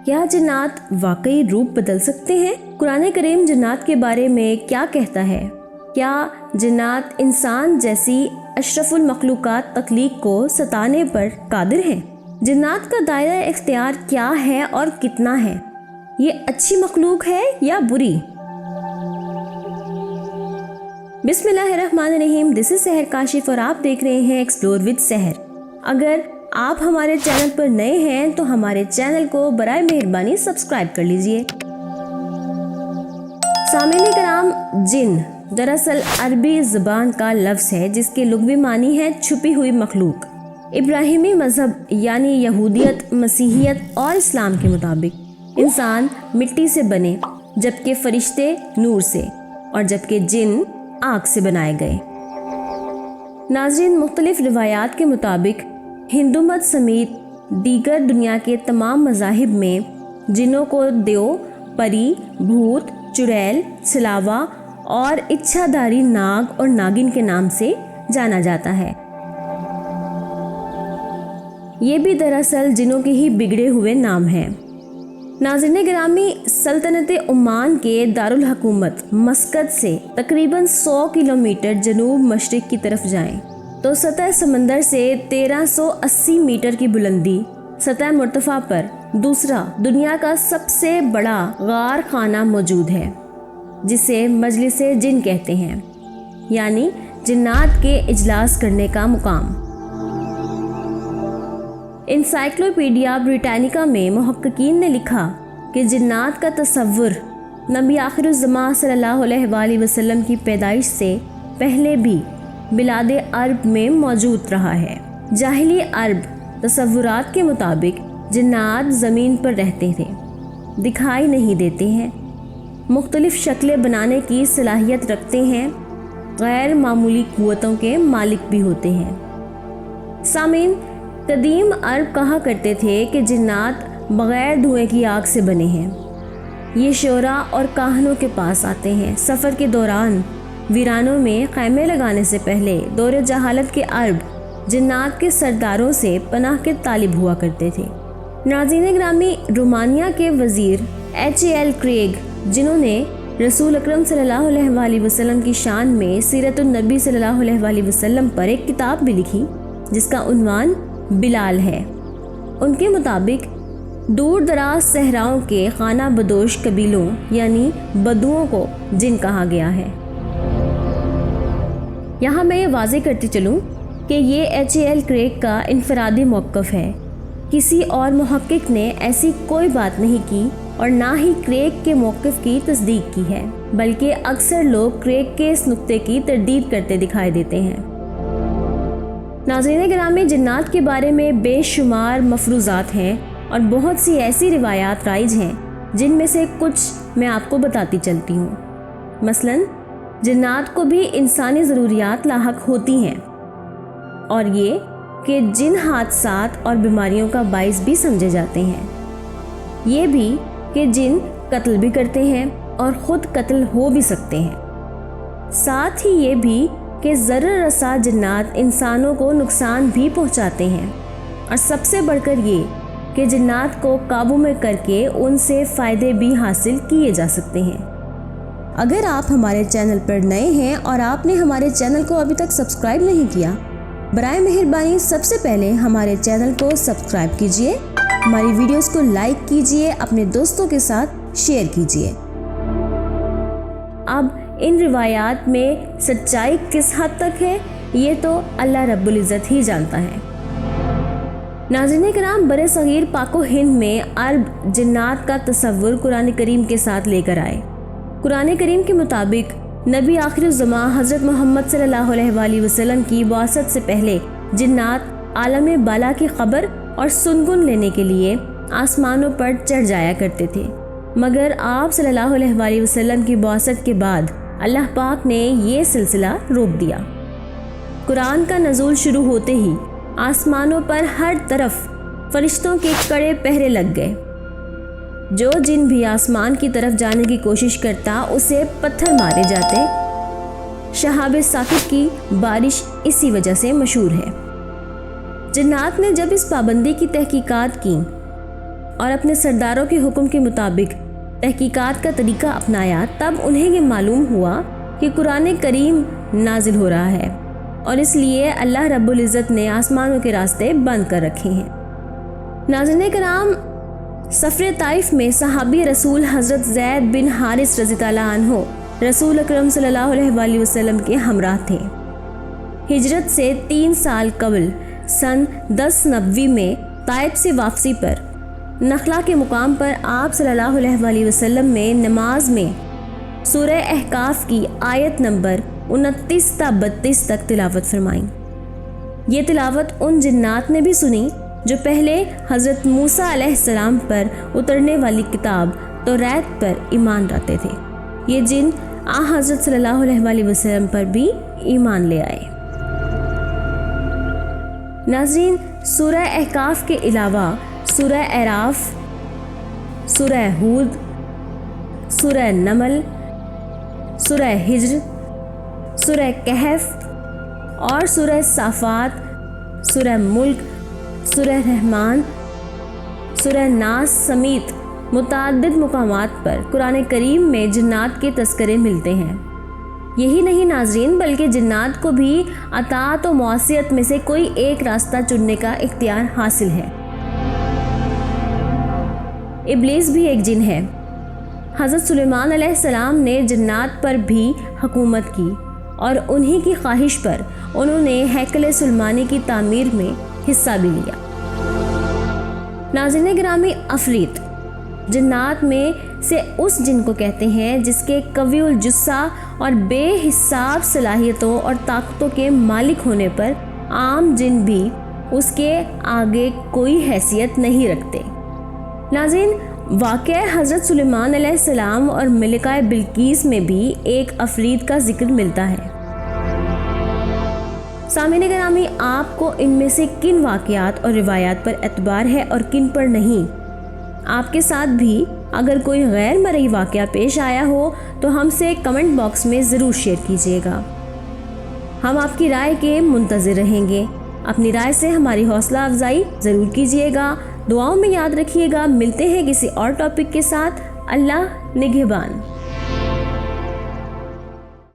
کیا جنات واقعی روپ بدل سکتے ہیں؟ قرآن کریم جنات کے بارے میں کیا کہتا ہے؟ کیا جنات انسان جیسی اشرف المخلوقات تخلیق کو ستانے پر قادر ہیں؟ جنات کا دائرہ اختیار کیا ہے اور کتنا ہے؟ یہ اچھی مخلوق ہے یا بری؟ بسم اللہ الرحمن الرحیم، دس از سحر کاشف اور آپ دیکھ رہے ہیں ایکسپلور وتھ سحر۔ اگر آپ ہمارے چینل پر نئے ہیں تو ہمارے چینل کو برائے مہربانی سبسکرائب کر لیجئے۔ سامعین کرام، جن دراصل عربی زبان کا لفظ ہے جس کے لغوی معنی ہے چھپی ہوئی مخلوق۔ ابراہیمی مذہب یعنی یہودیت، مسیحیت اور اسلام کے مطابق انسان مٹی سے بنے، جبکہ فرشتے نور سے اور جبکہ جن آگ سے بنائے گئے۔ ناظرین، مختلف روایات کے مطابق ہندو مت سمیت دیگر دنیا کے تمام مذاہب میں جنوں کو دیو، پری، بھوت، چڑیل، سلاوا اور اچھا داری ناگ اور ناگن کے نام سے جانا جاتا ہے۔ یہ بھی دراصل جنوں کے ہی بگڑے ہوئے نام ہیں۔ ناظرین گرامی، سلطنت عمان کے دارالحکومت مسقط سے تقریباً 100 کلومیٹر جنوب مشرق کی طرف جائیں تو سطح سمندر سے 1380 میٹر کی بلندی سطح مرتفع پر دوسرا دنیا کا سب سے بڑا غار خانہ موجود ہے، جسے مجلس جن کہتے ہیں، یعنی جنات کے اجلاس کرنے کا مقام۔ انسائکلوپیڈیا بریٹانیکا میں محققین نے لکھا کہ جنات کا تصور نبی آخر الزماں صلی اللہ علیہ وآلہ وسلم کی پیدائش سے پہلے بھی بلاد عرب میں موجود رہا ہے۔ جاہلی عرب تصورات کے مطابق جنات زمین پر رہتے تھے، دکھائی نہیں دیتے ہیں، مختلف شکلیں بنانے کی صلاحیت رکھتے ہیں، غیر معمولی قوتوں کے مالک بھی ہوتے ہیں۔ سامعین، قدیم عرب کہا کرتے تھے کہ جنات بغیر دھوئیں کی آگ سے بنے ہیں۔ یہ شعراء اور کاہنوں کے پاس آتے ہیں۔ سفر کے دوران ویرانوں میں خیمے لگانے سے پہلے دور جہالت کے عرب جنات کے سرداروں سے پناہ کے طالب ہوا کرتے تھے۔ ناظرین گرامی، رومانیہ کے وزیر ایچ.ایل. کریگ، جنہوں نے رسول اکرم صلی اللہ علیہ وآلہ وسلم کی شان میں سیرت النبی صلی اللہ علیہ وآلہ وسلم پر ایک کتاب بھی لکھی جس کا عنوان بلال ہے، ان کے مطابق دور دراز صحراؤں کے خانہ بدوش قبیلوں یعنی بدوؤں کو جن کہا گیا ہے۔ یہاں میں یہ واضح کرتی چلوں کہ یہ ایچ.ایل. کریگ کا انفرادی موقف ہے، کسی اور محقق نے ایسی کوئی بات نہیں کی اور نہ ہی کریگ کے موقف کی تصدیق کی ہے، بلکہ اکثر لوگ کریگ کے اس نقطے کی تردید کرتے دکھائی دیتے ہیں۔ ناظرین گرامی، جنات کے بارے میں بے شمار مفروضات ہیں اور بہت سی ایسی روایات رائج ہیں جن میں سے کچھ میں آپ کو بتاتی چلتی ہوں۔ مثلاً جنات کو بھی انسانی ضروریات لاحق ہوتی ہیں، اور یہ کہ جن حادثات اور بیماریوں کا باعث بھی سمجھے جاتے ہیں، یہ بھی کہ جن قتل بھی کرتے ہیں اور خود قتل ہو بھی سکتے ہیں، ساتھ ہی یہ بھی کہ ضرر رسا جنات انسانوں کو نقصان بھی پہنچاتے ہیں، اور سب سے بڑھ کر یہ کہ جنات کو قابو میں کر کے ان سے فائدے بھی حاصل کیے جا سکتے ہیں۔ اگر آپ ہمارے چینل پر نئے ہیں اور آپ نے ہمارے چینل کو ابھی تک سبسکرائب نہیں کیا، برائے مہربانی سب سے پہلے ہمارے چینل کو سبسکرائب کیجئے، ہماری ویڈیوز کو لائک کیجئے، اپنے دوستوں کے ساتھ شیئر کیجئے۔ اب ان روایات میں سچائی کس حد تک ہے یہ تو اللہ رب العزت ہی جانتا ہے۔ ناظرین کرام، برِ صغیر پاک و ہند میں عرب جنات کا تصور قرآن کریم کے ساتھ لے کر آئے۔ قرآن کریم کے مطابق نبی آخر الزماں حضرت محمد صلی اللہ علیہ وآلہ وسلم کی بعثت سے پہلے جنات عالم بالا کی خبر اور سنگن لینے کے لیے آسمانوں پر چڑھ جایا کرتے تھے، مگر آپ صلی اللہ علیہ وآلہ وسلم کی بعثت کے بعد اللہ پاک نے یہ سلسلہ روک دیا۔ قرآن کا نزول شروع ہوتے ہی آسمانوں پر ہر طرف فرشتوں کے کڑے پہرے لگ گئے۔ جو جن بھی آسمان کی طرف جانے کی کوشش کرتا اسے پتھر مارے جاتے۔ شہاب ثاقب کی بارش اسی وجہ سے مشہور ہے۔ جنات نے جب اس پابندی کی تحقیقات کی اور اپنے سرداروں کے حکم کے مطابق تحقیقات کا طریقہ اپنایا، تب انہیں یہ معلوم ہوا کہ قرآن کریم نازل ہو رہا ہے اور اس لیے اللہ رب العزت نے آسمانوں کے راستے بند کر رکھے ہیں۔ ناظرین کرام، سفر طائف میں صحابی رسول حضرت زید بن حارث رضی اللہ عنہ رسول اکرم صلی اللہ علیہ وآلہ وسلم کے ہمراہ تھے۔ ہجرت سے 3 سال قبل سن 1090 میں طائف سے واپسی پر نخلا کے مقام پر آپ صلی اللہ علیہ وآلہ وسلم میں نماز میں سورہ احقاف کی آیت نمبر 29 تا 32 تک تلاوت فرمائیں۔ یہ تلاوت ان جنات نے بھی سنی جو پہلے حضرت موسیٰ علیہ السلام پر اترنے والی کتاب توریت پر ایمان رکھتے تھے۔ یہ جن حضرت صلی اللہ علیہ وآلہ وسلم پر بھی ایمان لے آئے۔ ناظرین، سورہ احقاف کے علاوہ سورہ اعراف، سورہ ہود، سورہ نمل، سورہ ہجر، سورہ کہف اور سورہ صافات، سورہ ملک، سورہ رحمان، سورہ ناس سمیت متعدد مقامات پر قرآن کریم میں جنات کے تذکرے ملتے ہیں۔ یہی نہیں ناظرین، بلکہ جنات کو بھی اطاعت و معصیت میں سے کوئی ایک راستہ چننے کا اختیار حاصل ہے۔ ابلیس بھی ایک جن ہے۔ حضرت سلیمان علیہ السلام نے جنات پر بھی حکومت کی اور انہی کی خواہش پر انہوں نے ہیکل سلیمانی کی تعمیر میں حصہ بھی لیا۔ ناظرین گرامی، عفریت جنات میں سے اس جن کو کہتے ہیں جس کے قوی الجثہ اور بے حساب صلاحیتوں اور طاقتوں کے مالک ہونے پر عام جن بھی اس کے آگے کوئی حیثیت نہیں رکھتے۔ ناظرین، واقعہ حضرت سلیمان علیہ السلام اور ملکہ بلقیس میں بھی ایک عفریت کا ذکر ملتا ہے۔ سامعین گرامی، آپ کو ان میں سے کن واقعات اور روایات پر اعتبار ہے اور کن پر نہیں؟ آپ کے ساتھ بھی اگر کوئی غیر مرئی واقعہ پیش آیا ہو تو ہم سے کمنٹ باکس میں ضرور شیئر کیجیے گا۔ ہم آپ کی رائے کے منتظر رہیں گے۔ اپنی رائے سے ہماری حوصلہ افزائی ضرور کیجیے گا۔ دعاؤں میں یاد رکھیے گا۔ ملتے ہیں کسی اور ٹاپک کے ساتھ۔ اللہ نگہبان۔